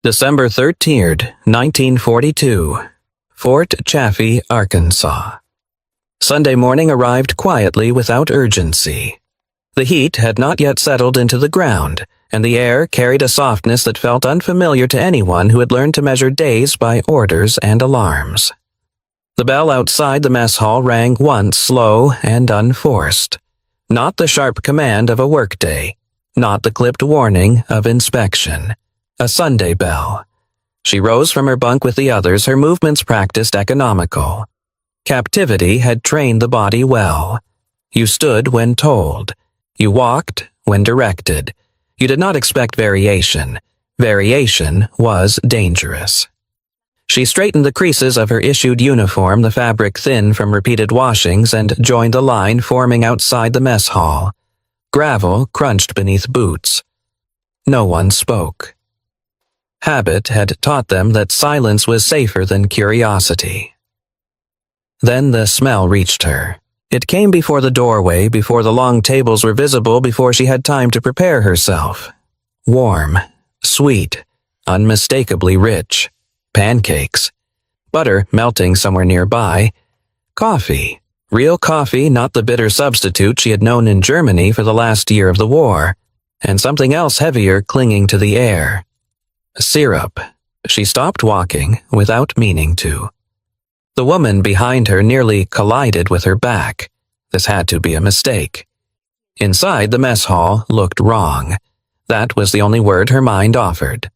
December 13th, 1942. Fort Chaffee, Arkansas. Sunday morning arrived quietly without urgency. The heat had not yet settled into the ground, and the air carried a softness that felt unfamiliar to anyone who had learned to measure days by orders and alarms. The bell outside the mess hall rang once slow and unforced. Not the sharp command of a workday, not the clipped warning of inspection. A Sunday bell. She rose from her bunk with the others, her movements practiced economical. Captivity had trained the body well. You stood when told. You walked when directed. You did not expect variation. Variation was dangerous. She straightened the creases of her issued uniform, the fabric thin from repeated washings, and joined the line forming outside the mess hall. Gravel crunched beneath boots. No one spoke. Habit had taught them that silence was safer than curiosity. Then the smell reached her. It came before the doorway, before the long tables were visible, before she had time to prepare herself. Warm, sweet, unmistakably rich. Pancakes. Butter melting somewhere nearby. Coffee. Real coffee, not the bitter substitute she had known in Germany for the last year of the war. And something else heavier clinging to the air. Syrup. She stopped walking without meaning to. The woman behind her nearly collided with her back. This had to be a mistake. Inside the mess hall looked wrong. That was the only word her mind offered.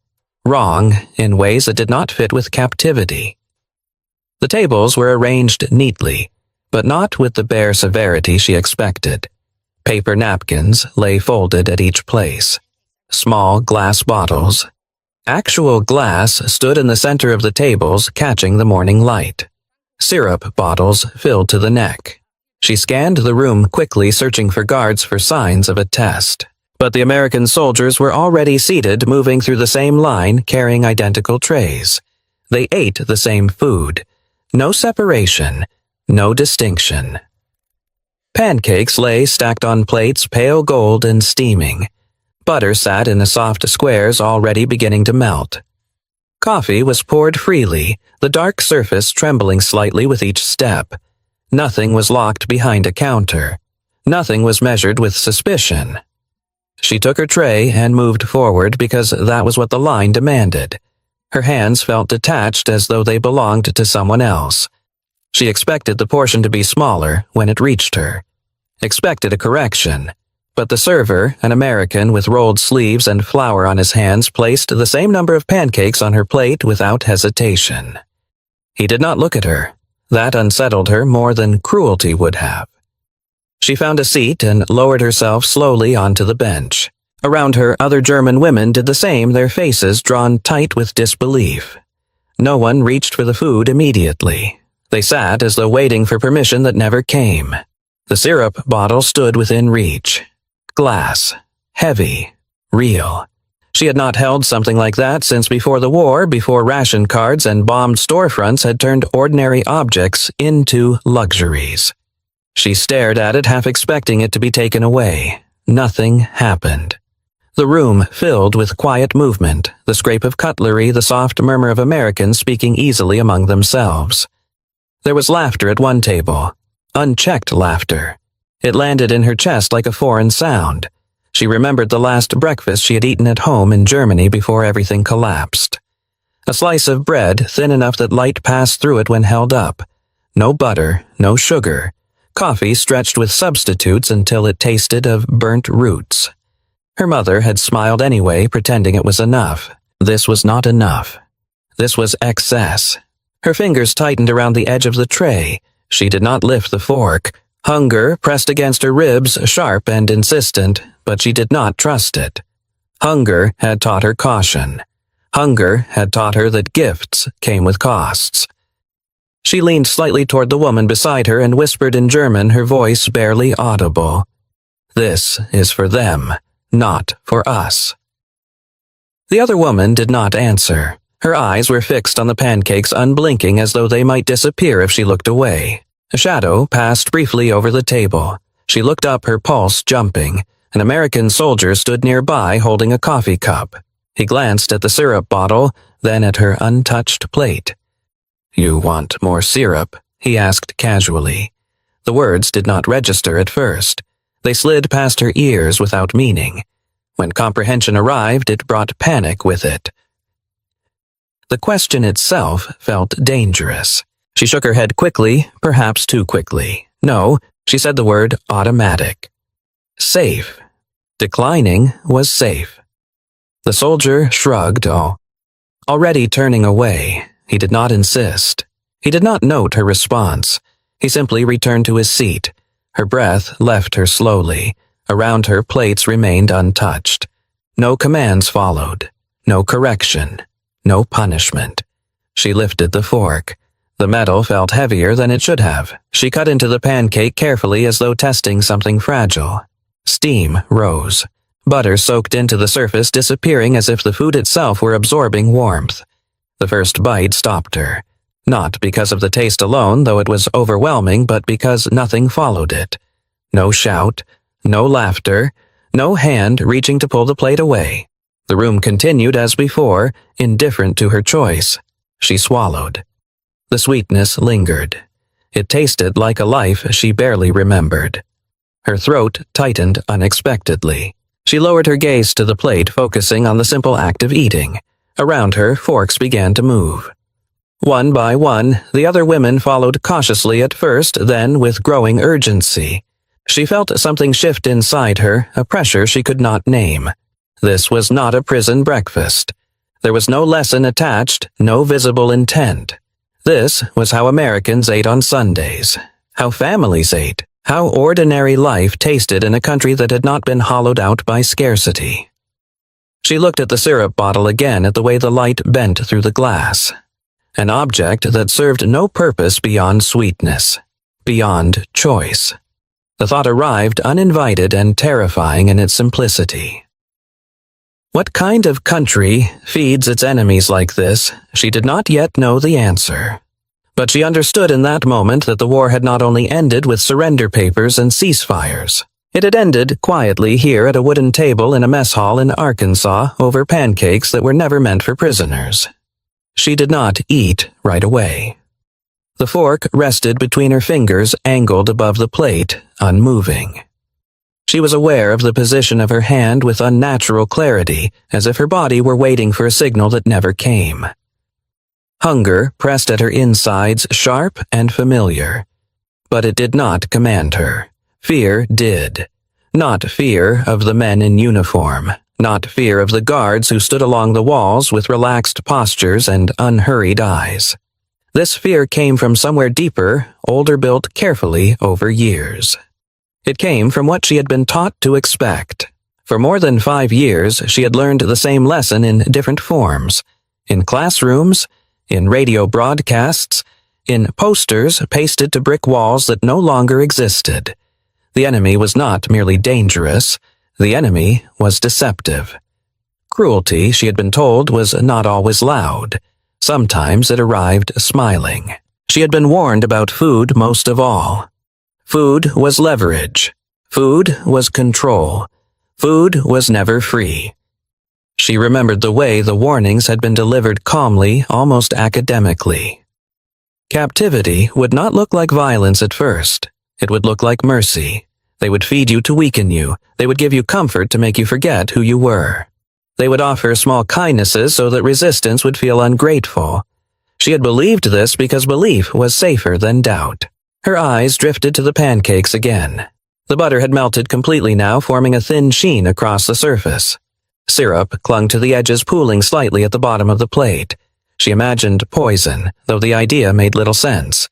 Wrong in ways that did not fit with captivity. The tables were arranged neatly, but not with the bare severity she expected. Paper napkins lay folded at each place. Small glass bottles. Actual glass stood in the center of the tables, catching the morning light. Syrup bottles filled to the neck. She scanned the room quickly, searching for guards for signs of a test. But the American soldiers were already seated, moving through the same line, carrying identical trays. They ate the same food. No separation, no distinction. Pancakes lay stacked on plates, pale gold and steaming. Butter sat in the soft squares, already beginning to melt. Coffee was poured freely, the dark surface trembling slightly with each step. Nothing was locked behind a counter. Nothing was measured with suspicion. She took her tray and moved forward because that was what the line demanded. Her hands felt detached as though they belonged to someone else. She expected the portion to be smaller when it reached her. Expected a correction. But the server, an American with rolled sleeves and flour on his hands, placed the same number of pancakes on her plate without hesitation. He did not look at her. That unsettled her more than cruelty would have. She found a seat and lowered herself slowly onto the bench. Around her, other German women did the same, their faces drawn tight with disbelief. No one reached for the food immediately. They sat as though waiting for permission that never came. The syrup bottle stood within reach. Glass. Heavy. Real. She had not held something like that since before the war, before ration cards and bombed storefronts had turned ordinary objects into luxuries. She stared at it, half expecting it to be taken away. Nothing happened. The room filled with quiet movement, the scrape of cutlery, the soft murmur of Americans speaking easily among themselves. There was laughter at one table. Unchecked laughter. It landed in her chest like a foreign sound. She remembered the last breakfast she had eaten at home in Germany before everything collapsed. A slice of bread, thin enough that light passed through it when held up. No butter, no sugar. Coffee stretched with substitutes until it tasted of burnt roots. Her mother had smiled anyway, pretending it was enough. This was not enough. This was excess. Her fingers tightened around the edge of the tray. She did not lift the fork. Hunger pressed against her ribs, sharp and insistent, but she did not trust it. Hunger had taught her caution. Hunger had taught her that gifts came with costs. She leaned slightly toward the woman beside her and whispered in German, her voice barely audible. "This is for them, not for us." The other woman did not answer. Her eyes were fixed on the pancakes, unblinking as though they might disappear if she looked away. A shadow passed briefly over the table. She looked up, her pulse jumping. An American soldier stood nearby holding a coffee cup. He glanced at the syrup bottle, then at her untouched plate. "You want more syrup?" he asked casually. The words did not register at first. They slid past her ears without meaning. When comprehension arrived, it brought panic with it. The question itself felt dangerous. She shook her head quickly, perhaps too quickly. No, she said the word automatic. Safe. Declining was safe. The soldier shrugged, already turning away. He did not insist. He did not note her response. He simply returned to his seat. Her breath left her slowly. Around her, plates remained untouched. No commands followed. No correction. No punishment. She lifted the fork. The metal felt heavier than it should have. She cut into the pancake carefully as though testing something fragile. Steam rose. Butter soaked into the surface, disappearing as if the food itself were absorbing warmth. The first bite stopped her. Not because of the taste alone, though it was overwhelming, but because nothing followed it. No shout, no laughter, no hand reaching to pull the plate away. The room continued as before, indifferent to her choice. She swallowed. The sweetness lingered. It tasted like a life she barely remembered. Her throat tightened unexpectedly. She lowered her gaze to the plate, focusing on the simple act of eating. Around her, forks began to move. One by one, the other women followed cautiously at first, then with growing urgency. She felt something shift inside her, a pressure she could not name. This was not a prison breakfast. There was no lesson attached, no visible intent. This was how Americans ate on Sundays, how families ate, how ordinary life tasted in a country that had not been hollowed out by scarcity. She looked at the syrup bottle again, at the way the light bent through the glass. An object that served no purpose beyond sweetness, beyond choice. The thought arrived uninvited and terrifying in its simplicity. What kind of country feeds its enemies like this? She did not yet know the answer. But she understood in that moment that the war had not only ended with surrender papers and ceasefires. It had ended quietly here at a wooden table in a mess hall in Arkansas over pancakes that were never meant for prisoners. She did not eat right away. The fork rested between her fingers, angled above the plate, unmoving. She was aware of the position of her hand with unnatural clarity, as if her body were waiting for a signal that never came. Hunger pressed at her insides, sharp and familiar. But it did not command her. Fear did. Not fear of the men in uniform, not fear of the guards who stood along the walls with relaxed postures and unhurried eyes. This fear came from somewhere deeper, older, built carefully over years. It came from what she had been taught to expect. For more than 5 years, she had learned the same lesson in different forms. In classrooms, in radio broadcasts, in posters pasted to brick walls that no longer existed. The enemy was not merely dangerous. The enemy was deceptive. Cruelty, she had been told, was not always loud. Sometimes it arrived smiling. She had been warned about food most of all. Food was leverage. Food was control. Food was never free. She remembered the way the warnings had been delivered calmly, almost academically. Captivity would not look like violence at first. It would look like mercy. They would feed you to weaken you. They would give you comfort to make you forget who you were. They would offer small kindnesses so that resistance would feel ungrateful. She had believed this because belief was safer than doubt. Her eyes drifted to the pancakes again. The butter had melted completely now, forming a thin sheen across the surface. Syrup clung to the edges, pooling slightly at the bottom of the plate. She imagined poison, though the idea made little sense.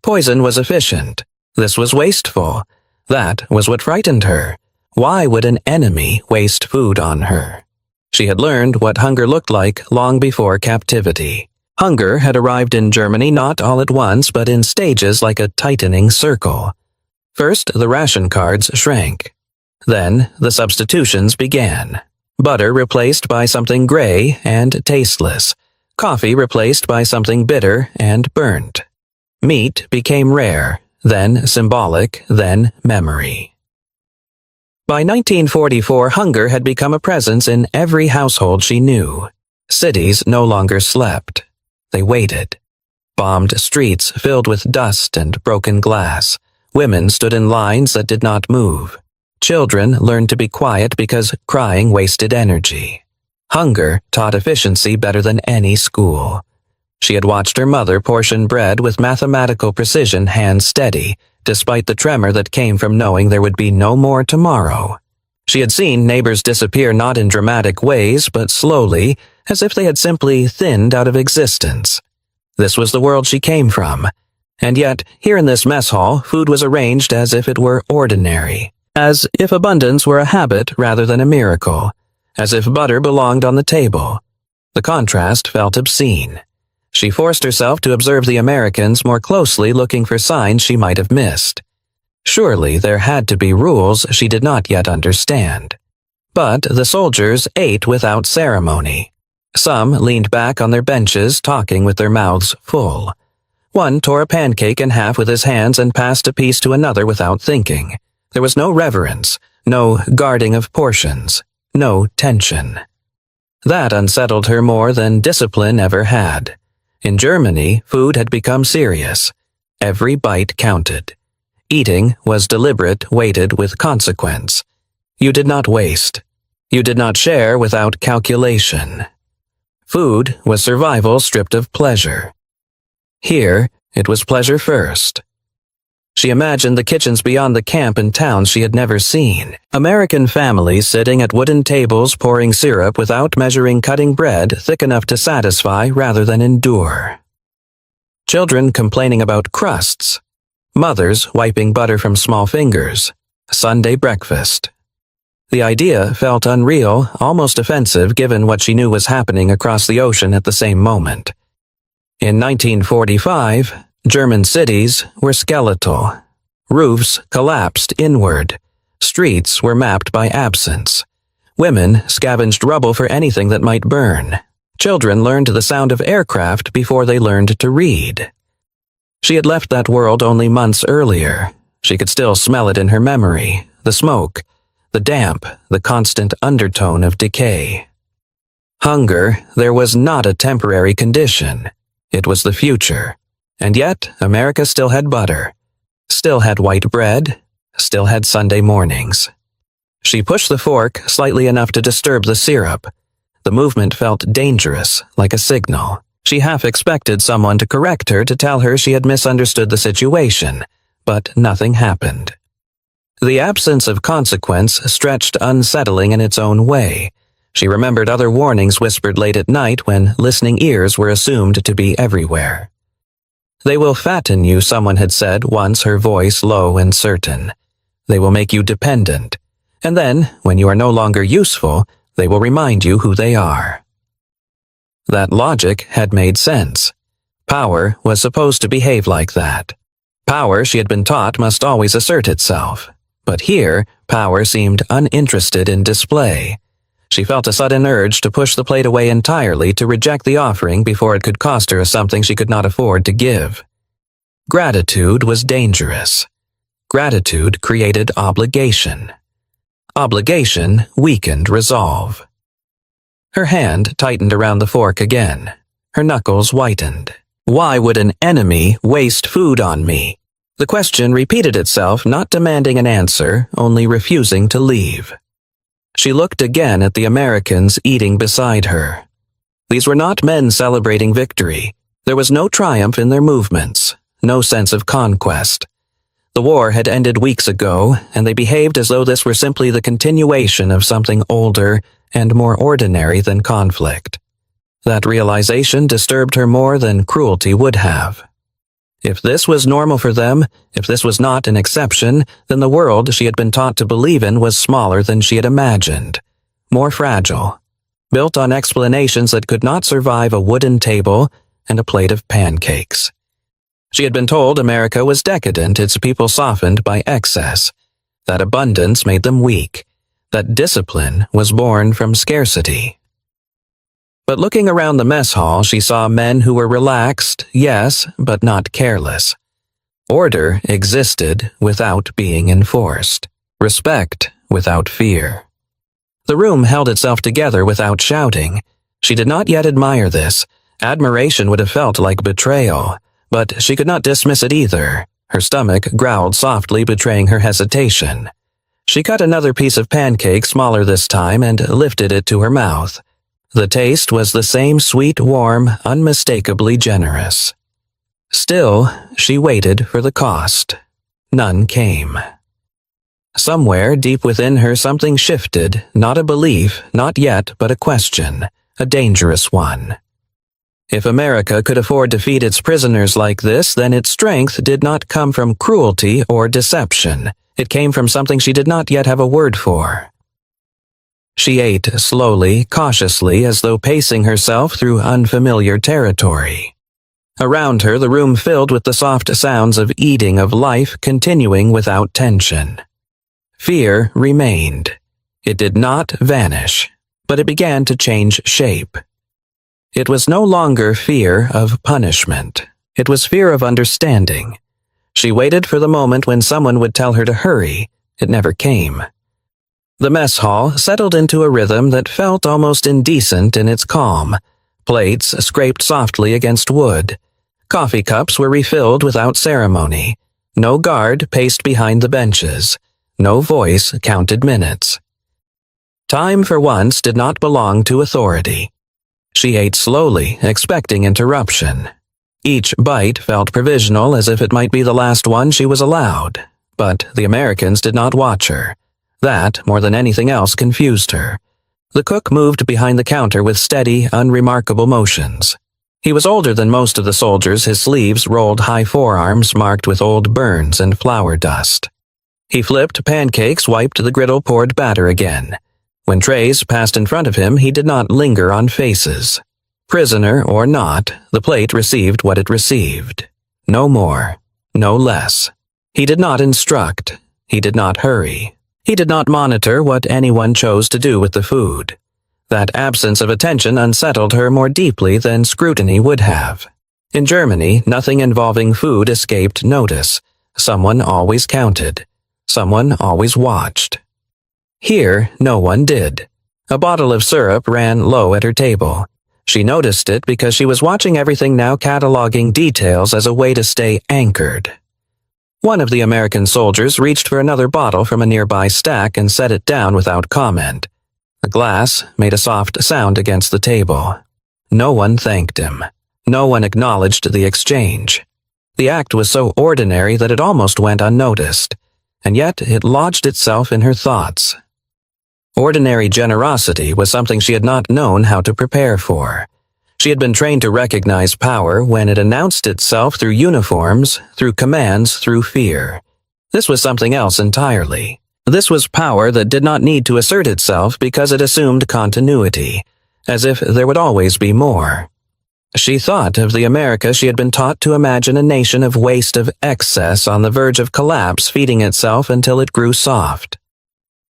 Poison was efficient. This was wasteful. That was what frightened her. Why would an enemy waste food on her? She had learned what hunger looked like long before captivity. Hunger had arrived in Germany not all at once, but in stages like a tightening circle. First, the ration cards shrank. Then, the substitutions began. Butter replaced by something gray and tasteless. Coffee replaced by something bitter and burnt. Meat became rare, then symbolic, then memory. By 1944, hunger had become a presence in every household she knew. Cities no longer slept. They waited. Bombed streets filled with dust and broken glass. Women stood in lines that did not move. Children learned to be quiet because crying wasted energy. Hunger taught efficiency better than any school. She had watched her mother portion bread with mathematical precision, hands steady, despite the tremor that came from knowing there would be no more tomorrow. She had seen neighbors disappear not in dramatic ways, but slowly, as if they had simply thinned out of existence. This was the world she came from. And yet, here in this mess hall, food was arranged as if it were ordinary, as if abundance were a habit rather than a miracle, as if butter belonged on the table. The contrast felt obscene. She forced herself to observe the Americans more closely, looking for signs she might have missed. Surely there had to be rules she did not yet understand. But the soldiers ate without ceremony. Some leaned back on their benches, talking with their mouths full. One tore a pancake in half with his hands and passed a piece to another without thinking. There was no reverence, no guarding of portions, no tension. That unsettled her more than discipline ever had. In Germany, food had become serious. Every bite counted. Eating was deliberate, weighted with consequence. You did not waste. You did not share without calculation. Food was survival stripped of pleasure. Here, it was pleasure first. She imagined the kitchens beyond the camp in towns she had never seen. American families sitting at wooden tables pouring syrup without measuring, cutting bread thick enough to satisfy rather than endure. Children complaining about crusts. Mothers wiping butter from small fingers. Sunday breakfast. The idea felt unreal, almost offensive given what she knew was happening across the ocean at the same moment. In 1945, German cities were skeletal. Roofs collapsed inward. Streets were mapped by absence. Women scavenged rubble for anything that might burn. Children learned the sound of aircraft before they learned to read. She had left that world only months earlier. She could still smell it in her memory, the smoke, the damp, the constant undertone of decay. Hunger, there was not a temporary condition. It was the future. And yet, America still had butter, still had white bread, still had Sunday mornings. She pushed the fork slightly enough to disturb the syrup. The movement felt dangerous, like a signal. She half expected someone to correct her, to tell her she had misunderstood the situation, but nothing happened. The absence of consequence stretched unsettling in its own way. She remembered other warnings whispered late at night when listening ears were assumed to be everywhere. "They will fatten you," someone had said once, her voice low and certain. "They will make you dependent. And then, when you are no longer useful, they will remind you who they are." That logic had made sense. Power was supposed to behave like that. Power, she had been taught, must always assert itself. But here, power seemed uninterested in display. She felt a sudden urge to push the plate away entirely, to reject the offering before it could cost her something she could not afford to give. Gratitude was dangerous. Gratitude created obligation. Obligation weakened resolve. Her hand tightened around the fork again. Her knuckles whitened. Why would an enemy waste food on me? The question repeated itself, not demanding an answer, only refusing to leave. She looked again at the Americans eating beside her. These were not men celebrating victory. There was no triumph in their movements, no sense of conquest. The war had ended weeks ago, and they behaved as though this were simply the continuation of something older and more ordinary than conflict. That realization disturbed her more than cruelty would have. If this was normal for them, if this was not an exception, then the world she had been taught to believe in was smaller than she had imagined, more fragile, built on explanations that could not survive a wooden table and a plate of pancakes. She had been told America was decadent, its people softened by excess, that abundance made them weak, that discipline was born from scarcity. But looking around the mess hall, she saw men who were relaxed, yes, but not careless. Order existed without being enforced. Respect without fear. The room held itself together without shouting. She did not yet admire this. Admiration would have felt like betrayal, but she could not dismiss it either. Her stomach growled softly, betraying her hesitation. She cut another piece of pancake, smaller this time, and lifted it to her mouth. The taste was the same sweet, warm, unmistakably generous. Still, she waited for the cost. None came. Somewhere deep within her something shifted, not a belief, not yet, but a question, a dangerous one. If America could afford to feed its prisoners like this, then its strength did not come from cruelty or deception. It came from something she did not yet have a word for. She ate slowly, cautiously, as though pacing herself through unfamiliar territory. Around her, the room filled with the soft sounds of eating, of life continuing without tension. Fear remained. It did not vanish, but it began to change shape. It was no longer fear of punishment. It was fear of understanding. She waited for the moment when someone would tell her to hurry. It never came. The mess hall settled into a rhythm that felt almost indecent in its calm. Plates scraped softly against wood. Coffee cups were refilled without ceremony. No guard paced behind the benches. No voice counted minutes. Time for once did not belong to authority. She ate slowly, expecting interruption. Each bite felt provisional, as if it might be the last one she was allowed. But the Americans did not watch her. That, more than anything else, confused her. The cook moved behind the counter with steady, unremarkable motions. He was older than most of the soldiers, his sleeves rolled high forearms marked with old burns and flour dust. He flipped pancakes, wiped the griddle, poured batter again. When trays passed in front of him, he did not linger on faces. Prisoner or not, the plate received what it received. No more, no less. He did not instruct. He did not hurry. He did not monitor what anyone chose to do with the food. That absence of attention unsettled her more deeply than scrutiny would have. In Germany, nothing involving food escaped notice. Someone always counted. Someone always watched. Here, no one did. A bottle of syrup ran low at her table. She noticed it because she was watching everything now, cataloging details as a way to stay anchored. One of the American soldiers reached for another bottle from a nearby stack and set it down without comment. The glass made a soft sound against the table. No one thanked him. No one acknowledged the exchange. The act was so ordinary that it almost went unnoticed, and yet it lodged itself in her thoughts. Ordinary generosity was something she had not known how to prepare for. She had been trained to recognize power when it announced itself through uniforms, through commands, through fear. This was something else entirely. This was power that did not need to assert itself because it assumed continuity, as if there would always be more. She thought of the America she had been taught to imagine, a nation of waste, of excess, on the verge of collapse, feeding itself until it grew soft.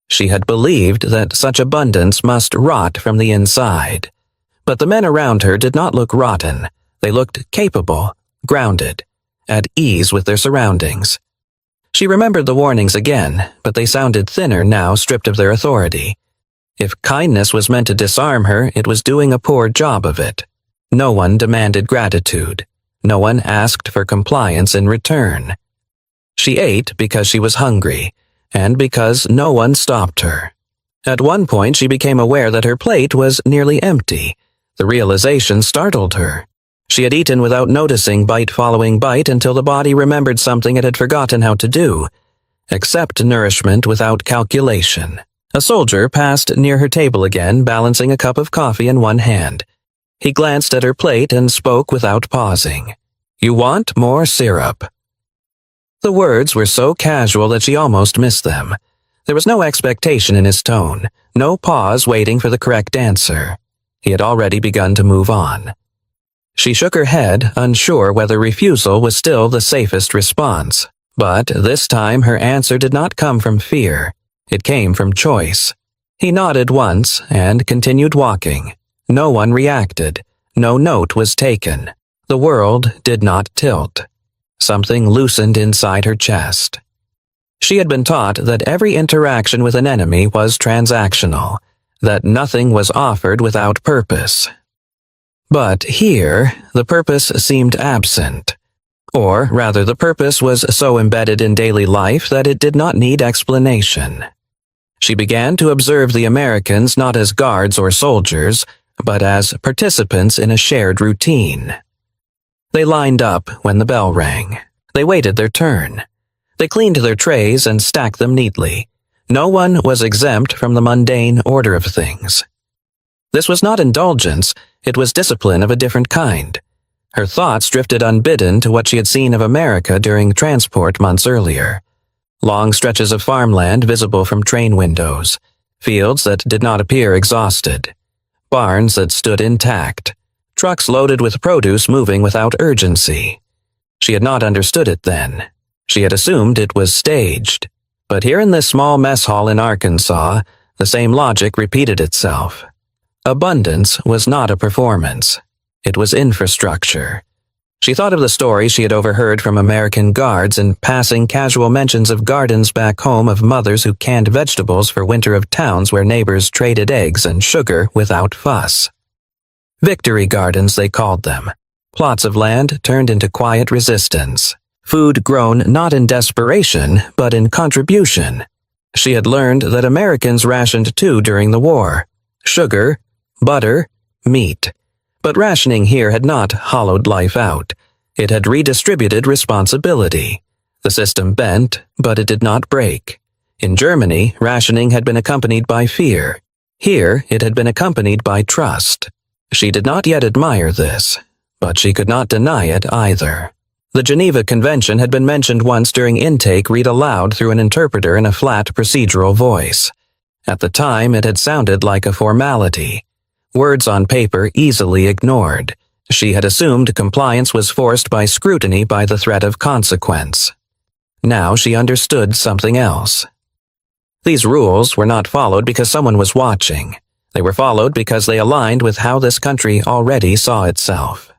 She had believed that such abundance must rot from the inside. But the men around her did not look rotten. They looked capable, grounded, at ease with their surroundings. She remembered the warnings again, but they sounded thinner now, stripped of their authority. If kindness was meant to disarm her, it was doing a poor job of it. No one demanded gratitude. No one asked for compliance in return. She ate because she was hungry, and because no one stopped her. At one point she became aware that her plate was nearly empty. The realization startled her. She had eaten without noticing, bite following bite, until the body remembered something it had forgotten how to do: accept nourishment without calculation. A soldier passed near her table again, balancing a cup of coffee in one hand. He glanced at her plate and spoke without pausing. "You want more syrup." The words were so casual that she almost missed them. There was no expectation in his tone, no pause waiting for the correct answer. He had already begun to move on. She shook her head, unsure whether refusal was still the safest response. But this time her answer did not come from fear. It came from choice. He nodded once and continued walking. No one reacted. No note was taken. The world did not tilt. Something loosened inside her chest. She had been taught that every interaction with an enemy was transactional, that nothing was offered without purpose. But here, the purpose seemed absent. Or, rather, the purpose was so embedded in daily life that it did not need explanation. She began to observe the Americans not as guards or soldiers, but as participants in a shared routine. They lined up when the bell rang. They waited their turn. They cleaned their trays and stacked them neatly. No one was exempt from the mundane order of things. This was not indulgence, it was discipline of a different kind. Her thoughts drifted unbidden to what she had seen of America during transport months earlier. Long stretches of farmland visible from train windows, fields that did not appear exhausted, barns that stood intact, trucks loaded with produce moving without urgency. She had not understood it then. She had assumed it was staged. But here in this small mess hall in Arkansas, the same logic repeated itself. Abundance was not a performance. It was infrastructure. She thought of the stories she had overheard from American guards and passing casual mentions of gardens back home of mothers who canned vegetables for winter of towns where neighbors traded eggs and sugar without fuss. Victory gardens, they called them. Plots of land turned into quiet resistance. Food grown not in desperation, but in contribution. She had learned that Americans rationed too during the war. Sugar, butter, meat. But rationing here had not hollowed life out. It had redistributed responsibility. The system bent, but it did not break. In Germany, rationing had been accompanied by fear. Here, it had been accompanied by trust. She did not yet admire this, but she could not deny it either. The Geneva Convention had been mentioned once during intake read aloud through an interpreter in a flat procedural voice. At the time, it had sounded like a formality. Words on paper easily ignored. She had assumed compliance was forced by scrutiny by the threat of consequence. Now she understood something else. These rules were not followed because someone was watching. They were followed because they aligned with how this country already saw itself.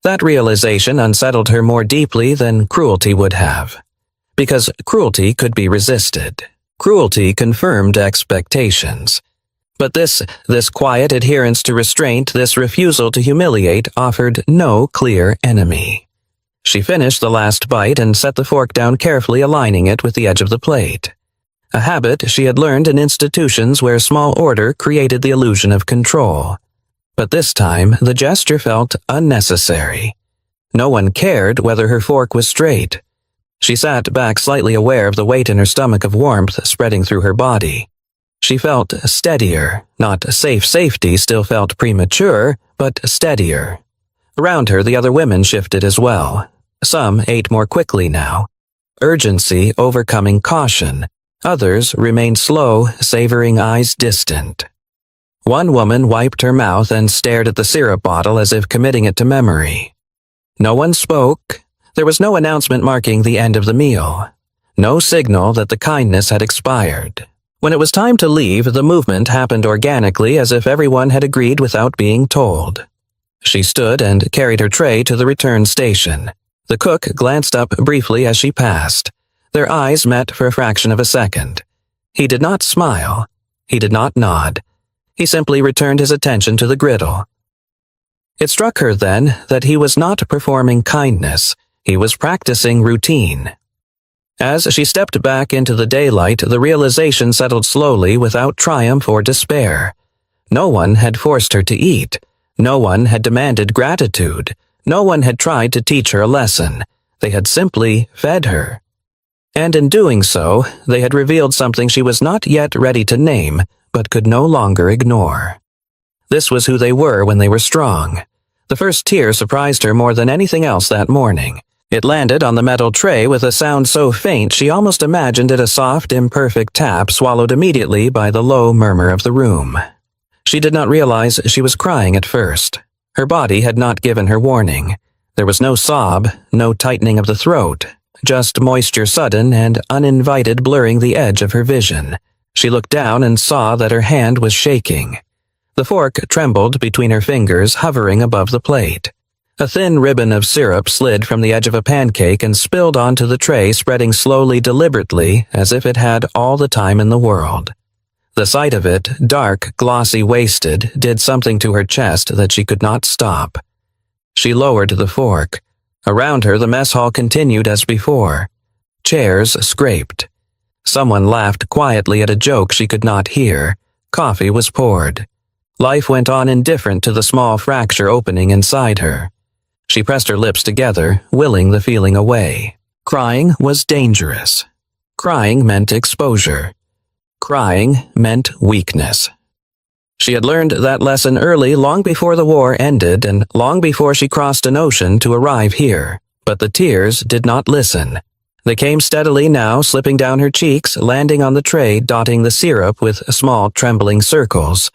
That realization unsettled her more deeply than cruelty would have. Because cruelty could be resisted. Cruelty confirmed expectations. But this quiet adherence to restraint, this refusal to humiliate, offered no clear enemy. She finished the last bite and set the fork down carefully, aligning it with the edge of the plate. A habit she had learned in institutions where small order created the illusion of control. But this time, the gesture felt unnecessary. No one cared whether her fork was straight. She sat back, slightly aware of the weight in her stomach of warmth spreading through her body. She felt steadier, not safety still felt premature, but steadier. Around her, the other women shifted as well. Some ate more quickly now. Urgency overcoming caution. Others remained slow, savoring eyes distant. One woman wiped her mouth and stared at the syrup bottle as if committing it to memory. No one spoke. There was no announcement marking the end of the meal. No signal that the kindness had expired. When it was time to leave, the movement happened organically as if everyone had agreed without being told. She stood and carried her tray to the return station. The cook glanced up briefly as she passed. Their eyes met for a fraction of a second. He did not smile. He did not nod. He simply returned his attention to the griddle. It struck her then that he was not performing kindness. He was practicing routine. As she stepped back into the daylight, the realization settled slowly without triumph or despair. No one had forced her to eat. No one had demanded gratitude. No one had tried to teach her a lesson. They had simply fed her. And in doing so, they had revealed something she was not yet ready to name, but could no longer ignore. This was who they were when they were strong. The first tear surprised her more than anything else that morning. It landed on the metal tray with a sound so faint she almost imagined it a soft, imperfect tap swallowed immediately by the low murmur of the room. She did not realize she was crying at first. Her body had not given her warning. There was no sob, no tightening of the throat, just moisture sudden and uninvited blurring the edge of her vision. She looked down and saw that her hand was shaking. The fork trembled between her fingers, hovering above the plate. A thin ribbon of syrup slid from the edge of a pancake and spilled onto the tray, spreading slowly, deliberately, as if it had all the time in the world. The sight of it, dark, glossy, wasted, did something to her chest that she could not stop. She lowered the fork. Around her, the mess hall continued as before. Chairs scraped. Someone laughed quietly at a joke she could not hear. Coffee was poured. Life went on indifferent to the small fracture opening inside her. She pressed her lips together, willing the feeling away. Crying was dangerous. Crying meant exposure. Crying meant weakness. She had learned that lesson early, long before the war ended and long before she crossed an ocean to arrive here. But the tears did not listen. They came steadily now, slipping down her cheeks, landing on the tray, dotting the syrup with small, trembling circles.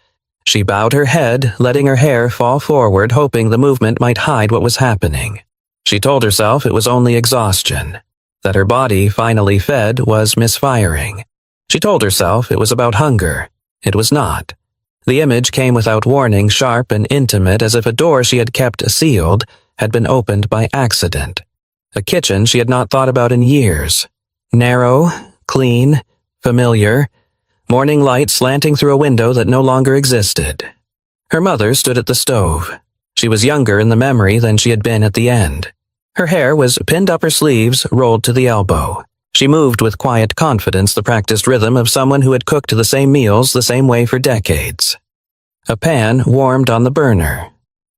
She bowed her head, letting her hair fall forward, hoping the movement might hide what was happening. She told herself it was only exhaustion. That her body, finally fed, was misfiring. She told herself it was about hunger. It was not. The image came without warning, sharp and intimate, as if a door she had kept sealed had been opened by accident. A kitchen she had not thought about in years. Narrow, clean, familiar, morning light slanting through a window that no longer existed. Her mother stood at the stove. She was younger in the memory than she had been at the end. Her hair was pinned up her sleeves, rolled to the elbow. She moved with quiet confidence, the practiced rhythm of someone who had cooked the same meals the same way for decades. A pan warmed on the burner.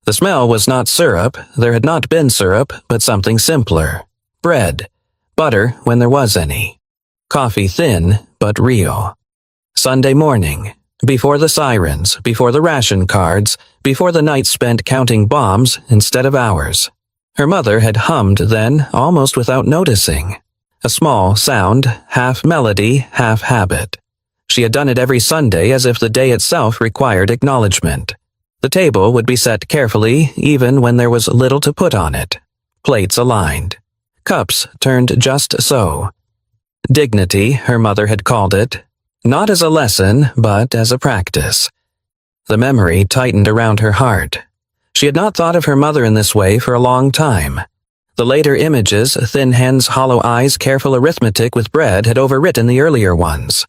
The smell was not syrup. There had not been syrup, but something simpler. Bread. Butter when there was any. Coffee thin, but real. Sunday morning. Before the sirens, before the ration cards, before the night spent counting bombs instead of hours. Her mother had hummed then, almost without noticing. A small sound, half melody, half habit. She had done it every Sunday as if the day itself required acknowledgement. The table would be set carefully, even when there was little to put on it. Plates aligned. Cups turned just so. Dignity, her mother had called it. Not as a lesson, but as a practice. The memory tightened around her heart. She had not thought of her mother in this way for a long time. The later images, thin hands, hollow eyes, careful arithmetic with bread, had overwritten the earlier ones.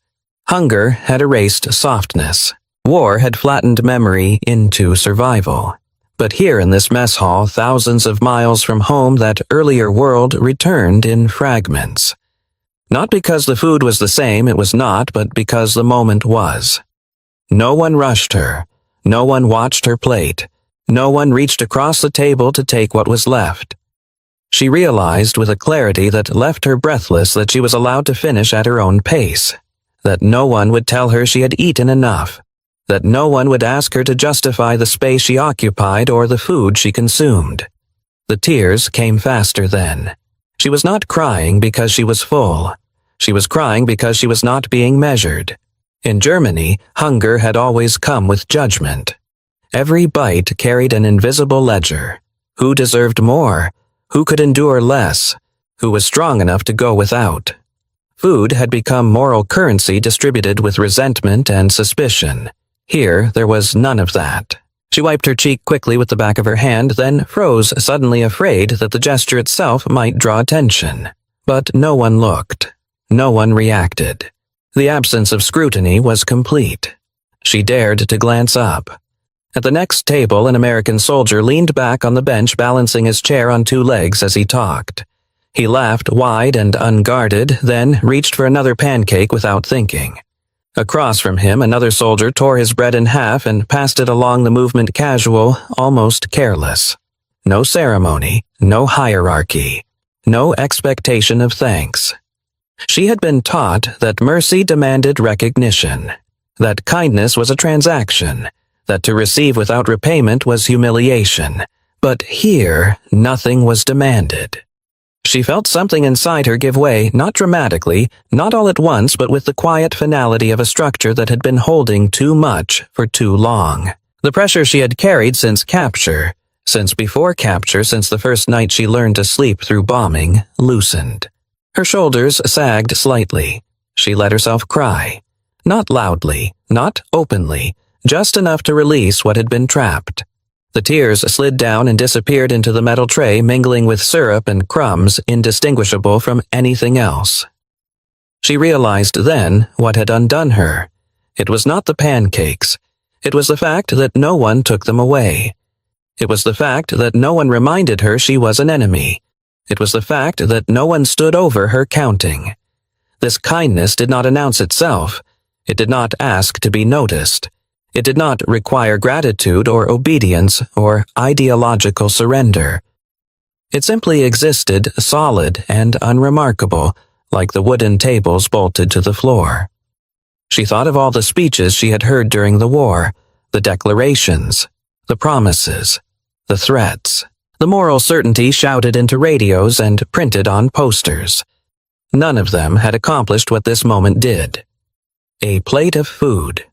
Hunger had erased softness. War had flattened memory into survival. But here in this mess hall, thousands of miles from home, that earlier world returned in fragments. Not because the food was the same, it was not, but because the moment was. No one rushed her. No one watched her plate. No one reached across the table to take what was left. She realized with a clarity that left her breathless that she was allowed to finish at her own pace. That no one would tell her she had eaten enough. That no one would ask her to justify the space she occupied or the food she consumed. The tears came faster then. She was not crying because she was full. She was crying because she was not being measured. In Germany, hunger had always come with judgment. Every bite carried an invisible ledger. Who deserved more? Who could endure less? Who was strong enough to go without? Food had become moral currency distributed with resentment and suspicion. Here, there was none of that. She wiped her cheek quickly with the back of her hand, then froze, suddenly afraid that the gesture itself might draw attention. But no one looked. No one reacted. The absence of scrutiny was complete. She dared to glance up. At the next table, an American soldier leaned back on the bench, balancing his chair on two legs as he talked. He laughed wide and unguarded, then reached for another pancake without thinking. Across from him, another soldier tore his bread in half and passed it along the movement, casual, almost careless. No ceremony, no hierarchy, no expectation of thanks. She had been taught that mercy demanded recognition, that kindness was a transaction, that to receive without repayment was humiliation. But here, nothing was demanded. She felt something inside her give way, not dramatically, not all at once, but with the quiet finality of a structure that had been holding too much for too long. The pressure she had carried since capture, since before capture, since the first night she learned to sleep through bombing, loosened. Her shoulders sagged slightly. She let herself cry. Not loudly, not openly, just enough to release what had been trapped. The tears slid down and disappeared into the metal tray, mingling with syrup and crumbs indistinguishable from anything else. She realized then what had undone her. It was not the pancakes. It was the fact that no one took them away. It was the fact that no one reminded her she was an enemy. It was the fact that no one stood over her counting. This kindness did not announce itself. It did not ask to be noticed. It did not require gratitude or obedience or ideological surrender. It simply existed, solid and unremarkable, like the wooden tables bolted to the floor. She thought of all the speeches she had heard during the war, the declarations, the promises, the threats, the moral certainty shouted into radios and printed on posters. None of them had accomplished what this moment did. A plate of food.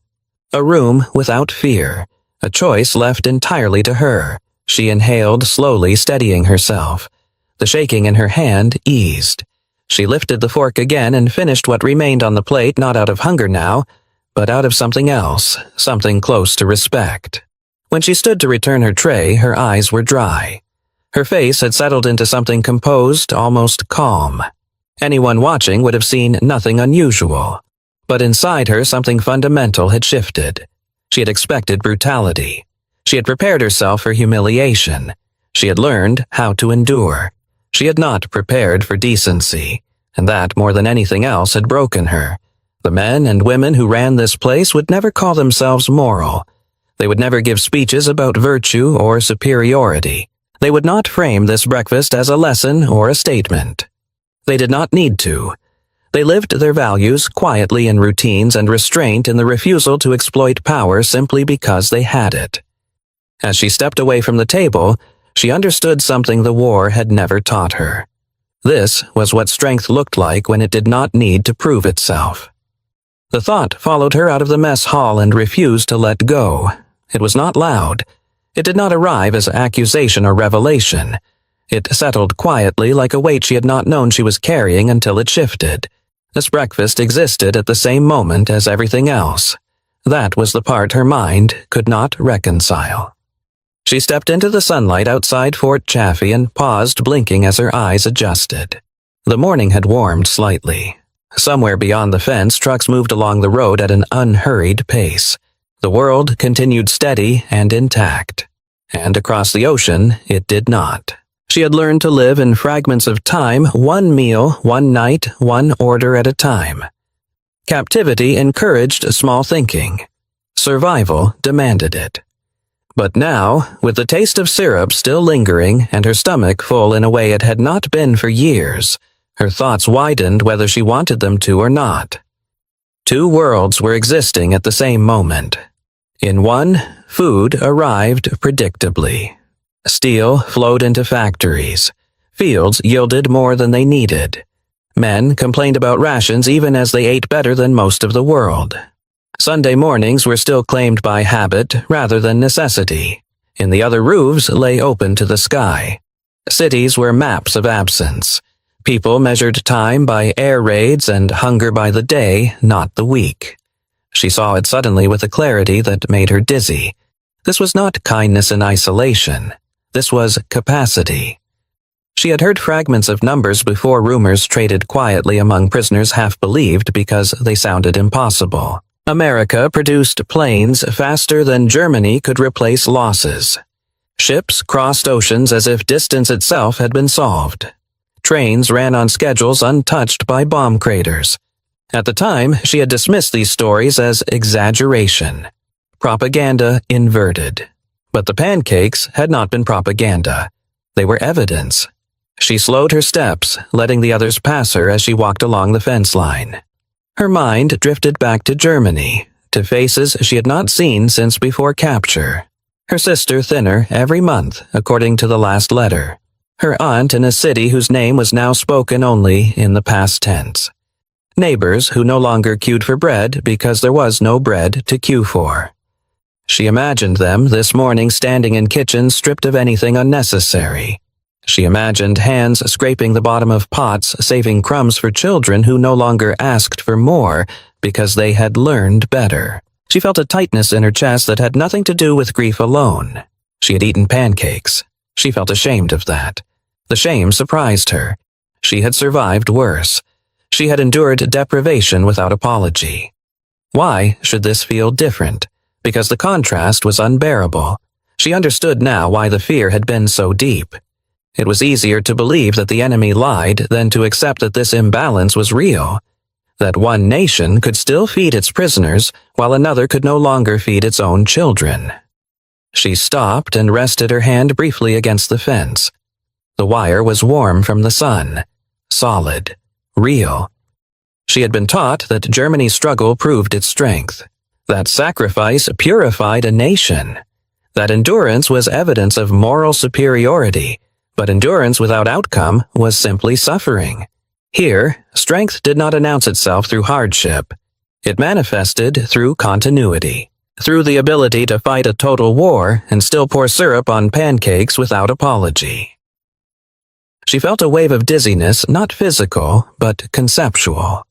A room without fear. A choice left entirely to her. She inhaled slowly, steadying herself. The shaking in her hand eased. She lifted the fork again and finished what remained on the plate, not out of hunger now, but out of something else, something close to respect. When she stood to return her tray, her eyes were dry. Her face had settled into something composed, almost calm. Anyone watching would have seen nothing unusual. But inside her, something fundamental had shifted. She had expected brutality. She had prepared herself for humiliation. She had learned how to endure. She had not prepared for decency, and that, more than anything else, had broken her. The men and women who ran this place would never call themselves moral. They would never give speeches about virtue or superiority. They would not frame this breakfast as a lesson or a statement. They did not need to. They lived their values quietly in routines and restraint in the refusal to exploit power simply because they had it. As she stepped away from the table, she understood something the war had never taught her. This was what strength looked like when it did not need to prove itself. The thought followed her out of the mess hall and refused to let go. It was not loud. It did not arrive as accusation or revelation. It settled quietly like a weight she had not known she was carrying until it shifted. This breakfast existed at the same moment as everything else. That was the part her mind could not reconcile. She stepped into the sunlight outside Fort Chaffee and paused, blinking as her eyes adjusted. The morning had warmed slightly. Somewhere beyond the fence, trucks moved along the road at an unhurried pace. The world continued steady and intact. And across the ocean, it did not. She had learned to live in fragments of time, one meal, one night, one order at a time. Captivity encouraged small thinking. Survival demanded it. But now, with the taste of syrup still lingering and her stomach full in a way it had not been for years, her thoughts widened whether she wanted them to or not. Two worlds were existing at the same moment. In one, food arrived predictably. Steel flowed into factories. Fields yielded more than they needed. Men complained about rations even as they ate better than most of the world. Sunday mornings were still claimed by habit rather than necessity. In the other roofs lay open to the sky. Cities were maps of absence. People measured time by air raids and hunger by the day, not the week. She saw it suddenly with a clarity that made her dizzy. This was not kindness in isolation. This was capacity. She had heard fragments of numbers before, rumors traded quietly among prisoners half believed because they sounded impossible. America produced planes faster than Germany could replace losses. Ships crossed oceans as if distance itself had been solved. Trains ran on schedules untouched by bomb craters. At the time, she had dismissed these stories as exaggeration. Propaganda inverted. But the pancakes had not been propaganda. They were evidence. She slowed her steps, letting the others pass her as she walked along the fence line. Her mind drifted back to Germany, to faces she had not seen since before capture. Her sister thinner every month, according to the last letter. Her aunt in a city whose name was now spoken only in the past tense. Neighbors who no longer queued for bread because there was no bread to queue for. She imagined them this morning standing in kitchens stripped of anything unnecessary. She imagined hands scraping the bottom of pots, saving crumbs for children who no longer asked for more because they had learned better. She felt a tightness in her chest that had nothing to do with grief alone. She had eaten pancakes. She felt ashamed of that. The shame surprised her. She had survived worse. She had endured deprivation without apology. Why should this feel different? Because the contrast was unbearable. She understood now why the fear had been so deep. It was easier to believe that the enemy lied than to accept that this imbalance was real. That one nation could still feed its prisoners while another could no longer feed its own children. She stopped and rested her hand briefly against the fence. The wire was warm from the sun, solid, real. She had been taught that Germany's struggle proved its strength, that sacrifice purified a nation, that endurance was evidence of moral superiority, but endurance without outcome was simply suffering. Here, strength did not announce itself through hardship. It manifested through continuity, through the ability to fight a total war and still pour syrup on pancakes without apology. She felt a wave of dizziness, not physical, but conceptual.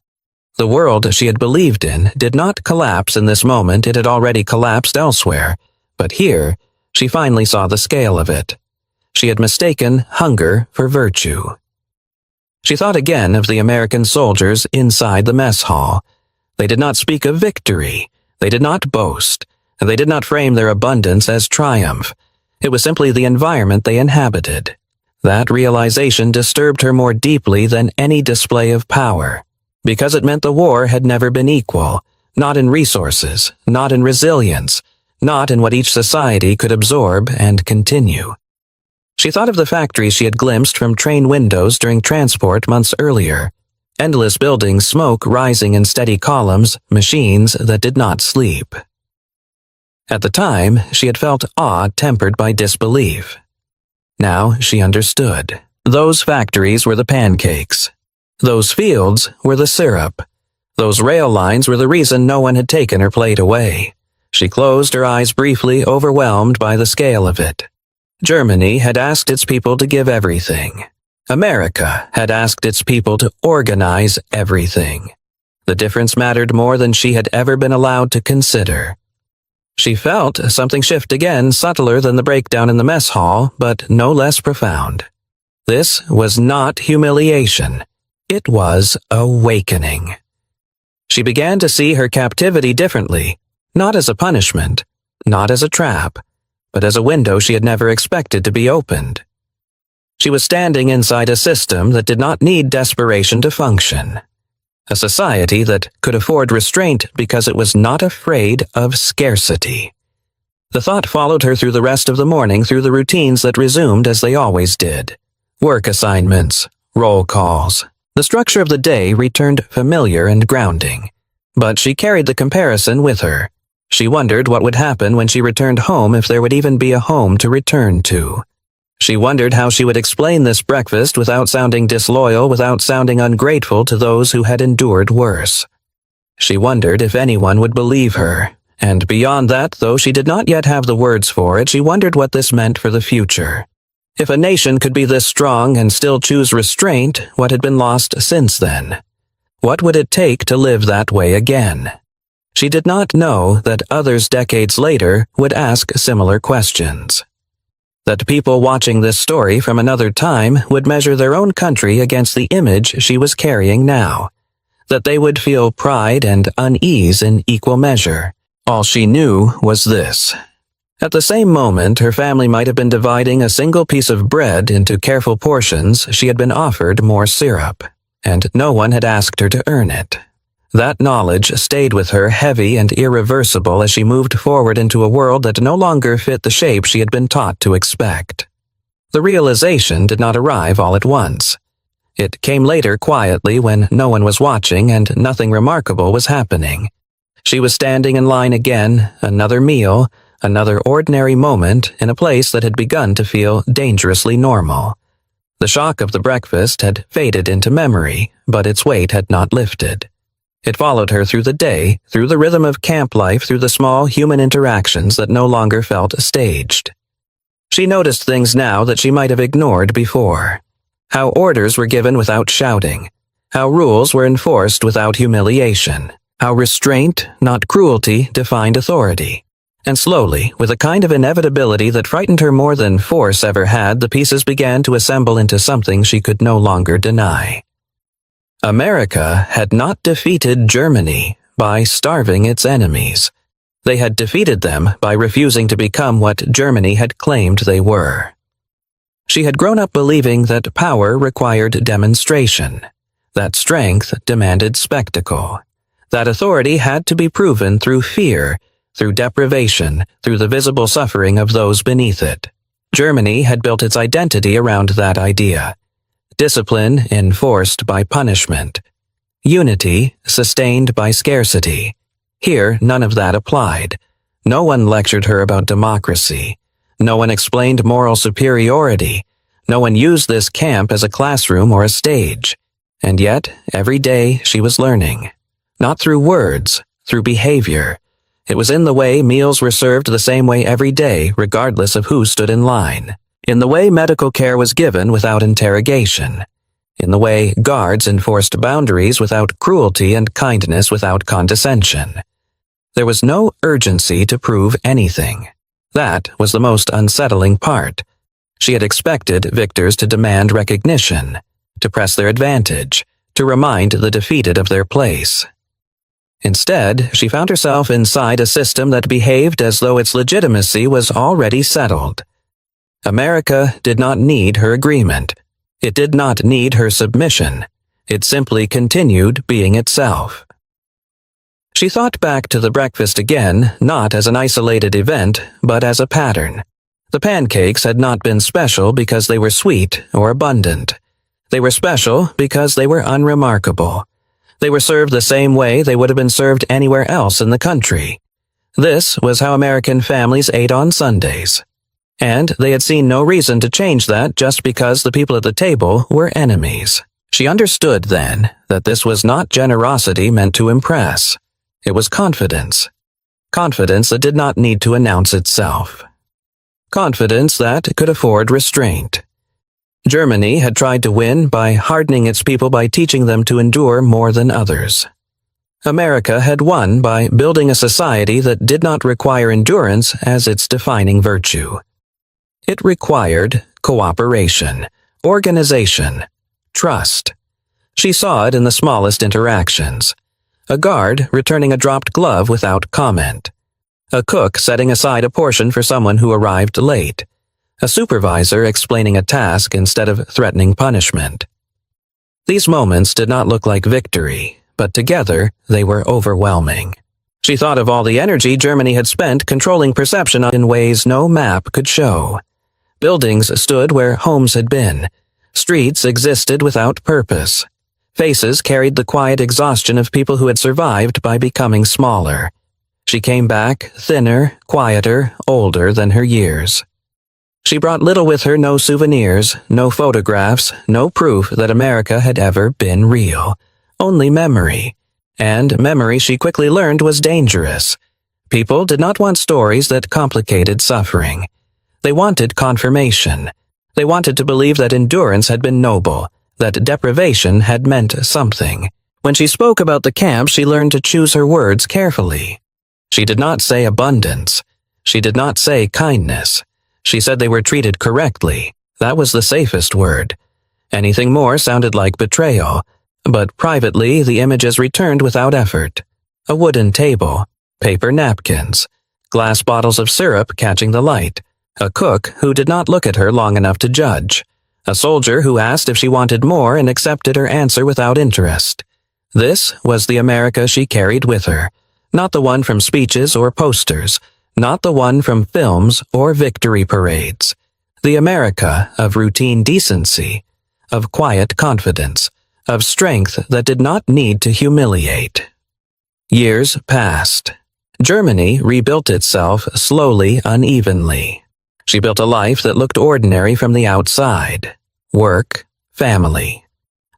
The world she had believed in did not collapse in this moment. It had already collapsed elsewhere, but here, she finally saw the scale of it. She had mistaken hunger for virtue. She thought again of the American soldiers inside the mess hall. They did not speak of victory. They did not boast. And they did not frame their abundance as triumph. It was simply the environment they inhabited. That realization disturbed her more deeply than any display of power, because it meant the war had never been equal, not in resources, not in resilience, not in what each society could absorb and continue. She thought of the factories she had glimpsed from train windows during transport months earlier. Endless buildings, smoke rising in steady columns, machines that did not sleep. At the time, she had felt awe tempered by disbelief. Now she understood. Those factories were the pancakes. Those fields were the syrup. Those rail lines were the reason no one had taken her plate away. She closed her eyes briefly, overwhelmed by the scale of it. Germany had asked its people to give everything. America had asked its people to organize everything. The difference mattered more than she had ever been allowed to consider. She felt something shift again, subtler than the breakdown in the mess hall, but no less profound. This was not humiliation. It was awakening. She began to see her captivity differently, not as a punishment, not as a trap, but as a window she had never expected to be opened. She was standing inside a system that did not need desperation to function. A society that could afford restraint because it was not afraid of scarcity. The thought followed her through the rest of the morning, through the routines that resumed as they always did. Work assignments, roll calls. The structure of the day returned familiar and grounding. But she carried the comparison with her. She wondered what would happen when she returned home, if there would even be a home to return to. She wondered how she would explain this breakfast without sounding disloyal, without sounding ungrateful to those who had endured worse. She wondered if anyone would believe her, and beyond that, though she did not yet have the words for it, she wondered what this meant for the future. If a nation could be this strong and still choose restraint, what had been lost since then? What would it take to live that way again? She did not know that others decades later would ask similar questions. That people watching this story from another time would measure their own country against the image she was carrying now. That they would feel pride and unease in equal measure. All she knew was this. At the same moment her family might have been dividing a single piece of bread into careful portions, she had been offered more syrup, and no one had asked her to earn it. That knowledge stayed with her heavy and irreversible as she moved forward into a world that no longer fit the shape she had been taught to expect. The realization did not arrive all at once. It came later quietly when no one was watching and nothing remarkable was happening. She was standing in line again, another meal, another ordinary moment in a place that had begun to feel dangerously normal. The shock of the breakfast had faded into memory, but its weight had not lifted. It followed her through the day, through the rhythm of camp life, through the small human interactions that no longer felt staged. She noticed things now that she might have ignored before. How orders were given without shouting. How rules were enforced without humiliation. How restraint, not cruelty, defined authority. And slowly, with a kind of inevitability that frightened her more than force ever had, the pieces began to assemble into something she could no longer deny. America had not defeated Germany by starving its enemies. They had defeated them by refusing to become what Germany had claimed they were. She had grown up believing that power required demonstration, that strength demanded spectacle, that authority had to be proven through fear, through deprivation, through the visible suffering of those beneath it. Germany had built its identity around that idea. Discipline enforced by punishment. Unity sustained by scarcity. Here, none of that applied. No one lectured her about democracy. No one explained moral superiority. No one used this camp as a classroom or a stage. And yet, every day she was learning. Not through words, through behavior. It was in the way meals were served the same way every day, regardless of who stood in line. In the way medical care was given without interrogation. In the way guards enforced boundaries without cruelty and kindness without condescension. There was no urgency to prove anything. That was the most unsettling part. She had expected victors to demand recognition, to press their advantage, to remind the defeated of their place. Instead, she found herself inside a system that behaved as though its legitimacy was already settled. America did not need her agreement. It did not need her submission. It simply continued being itself. She thought back to the breakfast again, not as an isolated event, but as a pattern. The pancakes had not been special because they were sweet or abundant. They were special because they were unremarkable. They were served the same way they would have been served anywhere else in the country. This was how American families ate on Sundays. And they had seen no reason to change that just because the people at the table were enemies. She understood then that this was not generosity meant to impress. It was confidence. Confidence that did not need to announce itself. Confidence that could afford restraint. Germany had tried to win by hardening its people by teaching them to endure more than others. America had won by building a society that did not require endurance as its defining virtue. It required cooperation, organization, trust. She saw it in the smallest interactions. A guard returning a dropped glove without comment. A cook setting aside a portion for someone who arrived late. A supervisor explaining a task instead of threatening punishment. These moments did not look like victory, but together they were overwhelming. She thought of all the energy Germany had spent controlling perception in ways no map could show. Buildings stood where homes had been. Streets existed without purpose. Faces carried the quiet exhaustion of people who had survived by becoming smaller. She came back thinner, quieter, older than her years. She brought little with her, no souvenirs, no photographs, no proof that America had ever been real. Only memory. And memory, she quickly learned, was dangerous. People did not want stories that complicated suffering. They wanted confirmation. They wanted to believe that endurance had been noble, that deprivation had meant something. When she spoke about the camp, she learned to choose her words carefully. She did not say abundance. She did not say kindness. She said they were treated correctly. That was the safest word. Anything more sounded like betrayal, but privately the images returned without effort. A wooden table, paper napkins, glass bottles of syrup catching the light, a cook who did not look at her long enough to judge, a soldier who asked if she wanted more and accepted her answer without interest. This was the America she carried with her, not the one from speeches or posters, not the one from films or victory parades. The America of routine decency, of quiet confidence, of strength that did not need to humiliate. Years passed. Germany rebuilt itself slowly, unevenly. She built a life that looked ordinary from the outside. Work, family.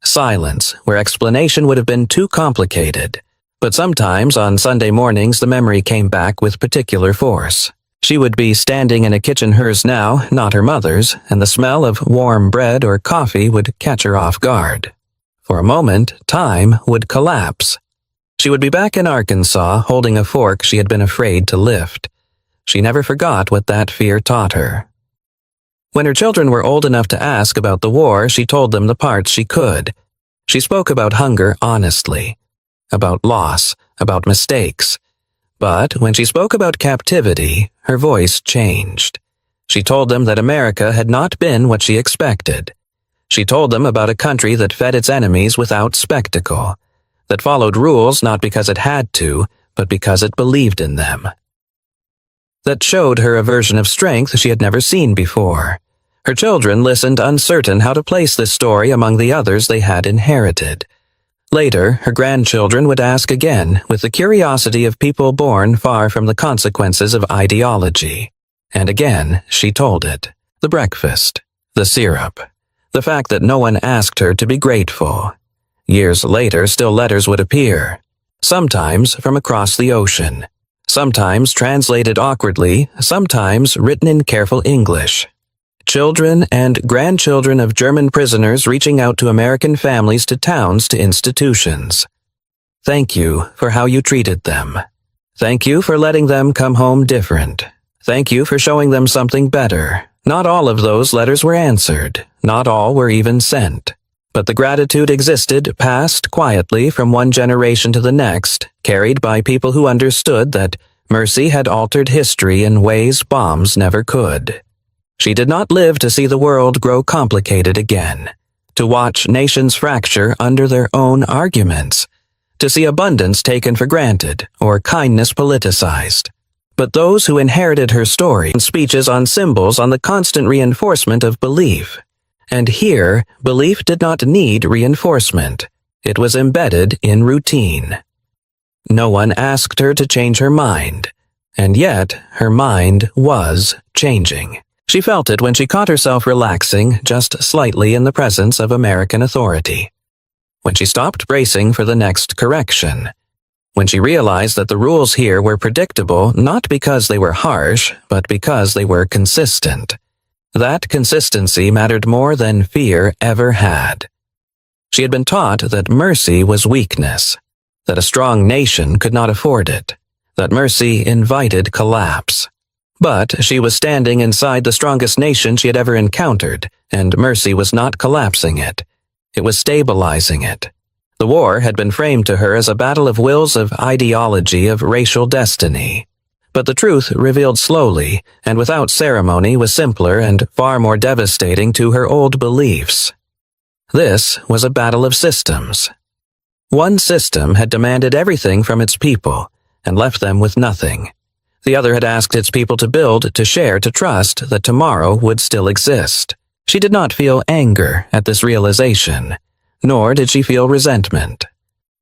Silence, where explanation would have been too complicated. But sometimes on Sunday mornings the memory came back with particular force. She would be standing in a kitchen hers now, not her mother's, and the smell of warm bread or coffee would catch her off guard. For a moment, time would collapse. She would be back in Arkansas holding a fork she had been afraid to lift. She never forgot what that fear taught her. When her children were old enough to ask about the war, she told them the parts she could. She spoke about hunger honestly, about loss, about mistakes. But when she spoke about captivity, her voice changed. She told them that America had not been what she expected. She told them about a country that fed its enemies without spectacle, that followed rules not because it had to, but because it believed in them. That showed her a version of strength she had never seen before. Her children listened uncertain how to place this story among the others they had inherited. Later, her grandchildren would ask again with the curiosity of people born far from the consequences of ideology. And again, she told it. The breakfast, the syrup, the fact that no one asked her to be grateful. Years later, still letters would appear, sometimes from across the ocean, sometimes translated awkwardly, sometimes written in careful English. Children and grandchildren of German prisoners reaching out to American families, to towns, to institutions. Thank you for how you treated them. Thank you for letting them come home different. Thank you for showing them something better. Not all of those letters were answered. Not all were even sent. But the gratitude existed, passed quietly from one generation to the next, carried by people who understood that mercy had altered history in ways bombs never could. She did not live to see the world grow complicated again, to watch nations fracture under their own arguments, to see abundance taken for granted or kindness politicized. But those who inherited her story and speeches on symbols on the constant reinforcement of belief. And here, belief did not need reinforcement. It was embedded in routine. No one asked her to change her mind, and yet her mind was changing. She felt it when she caught herself relaxing just slightly in the presence of American authority. When she stopped bracing for the next correction. When she realized that the rules here were predictable not because they were harsh, but because they were consistent. That consistency mattered more than fear ever had. She had been taught that mercy was weakness, that a strong nation could not afford it, that mercy invited collapse. But she was standing inside the strongest nation she had ever encountered, and mercy was not collapsing it. It was stabilizing it. The war had been framed to her as a battle of wills, of ideology, of racial destiny. But the truth, revealed slowly and without ceremony, was simpler and far more devastating to her old beliefs. This was a battle of systems. One system had demanded everything from its people and left them with nothing. The other had asked its people to build, to share, to trust that tomorrow would still exist. She did not feel anger at this realization, nor did she feel resentment.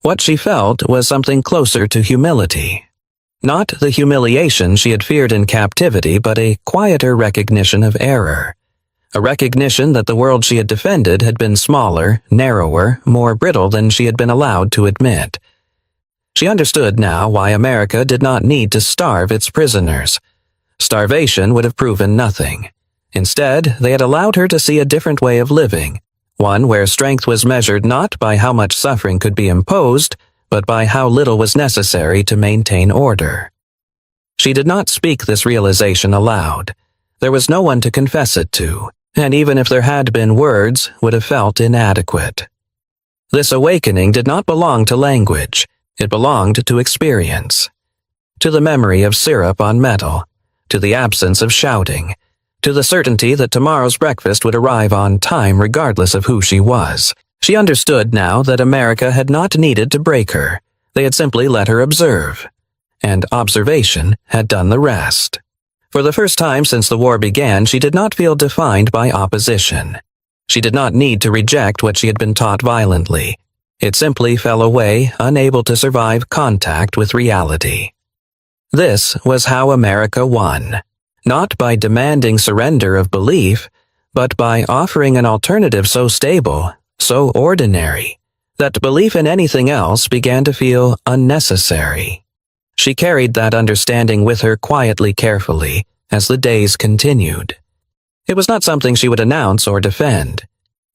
What she felt was something closer to humility. Not the humiliation she had feared in captivity, but a quieter recognition of error. A recognition that the world she had defended had been smaller, narrower, more brittle than she had been allowed to admit. She understood now why America did not need to starve its prisoners. Starvation would have proven nothing. Instead, they had allowed her to see a different way of living, one where strength was measured not by how much suffering could be imposed, but by how little was necessary to maintain order. She did not speak this realization aloud. There was no one to confess it to, and even if there had been words, would have felt inadequate. This awakening did not belong to language. It belonged to experience. To the memory of syrup on metal, to the absence of shouting, to the certainty that tomorrow's breakfast would arrive on time regardless of who she was. She understood now that America had not needed to break her. They had simply let her observe. And observation had done the rest. For the first time since the war began, she did not feel defined by opposition. She did not need to reject what she had been taught violently. It simply fell away, unable to survive contact with reality. This was how America won. Not by demanding surrender of belief, but by offering an alternative so stable, so ordinary, that belief in anything else began to feel unnecessary. She carried that understanding with her quietly, carefully, as the days continued. It was not something she would announce or defend.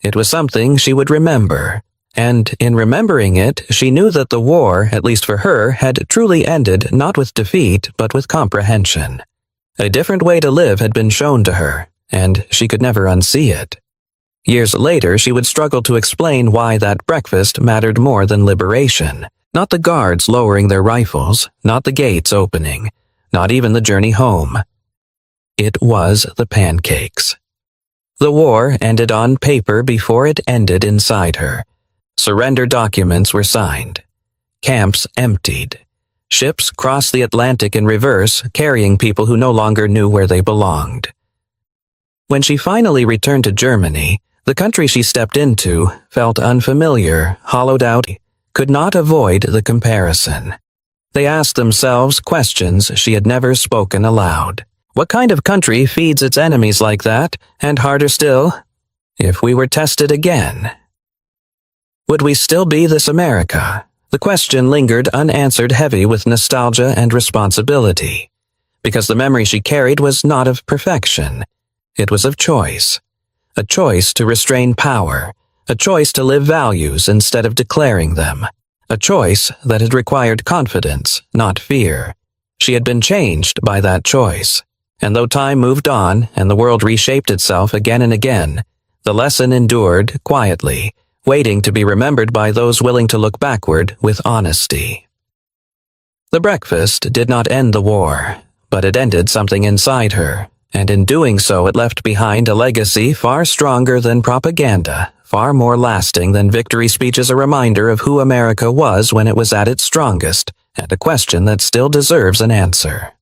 It was something she would remember. And in remembering it, she knew that the war, at least for her, had truly ended not with defeat but with comprehension. A different way to live had been shown to her, and she could never unsee it. Years later, she would struggle to explain why that breakfast mattered more than liberation. Not the guards lowering their rifles, not the gates opening, not even the journey home. It was the pancakes. The war ended on paper before it ended inside her. Surrender documents were signed. Camps emptied. Ships crossed the Atlantic in reverse, carrying people who no longer knew where they belonged. When she finally returned to Germany, the country she stepped into felt unfamiliar, hollowed out, could not avoid the comparison. They asked themselves questions she had never spoken aloud. What kind of country feeds its enemies like that, and harder still, if we were tested again? Would we still be this America? The question lingered unanswered, heavy with nostalgia and responsibility, because the memory she carried was not of perfection. It was of choice. A choice to restrain power, a choice to live values instead of declaring them, a choice that had required confidence, not fear. She had been changed by that choice, and though time moved on and the world reshaped itself again and again, the lesson endured quietly, waiting to be remembered by those willing to look backward with honesty. The breakfast did not end the war, but it ended something inside her, and in doing so it left behind a legacy far stronger than propaganda, far more lasting than victory speeches, a reminder of who America was when it was at its strongest, and a question that still deserves an answer.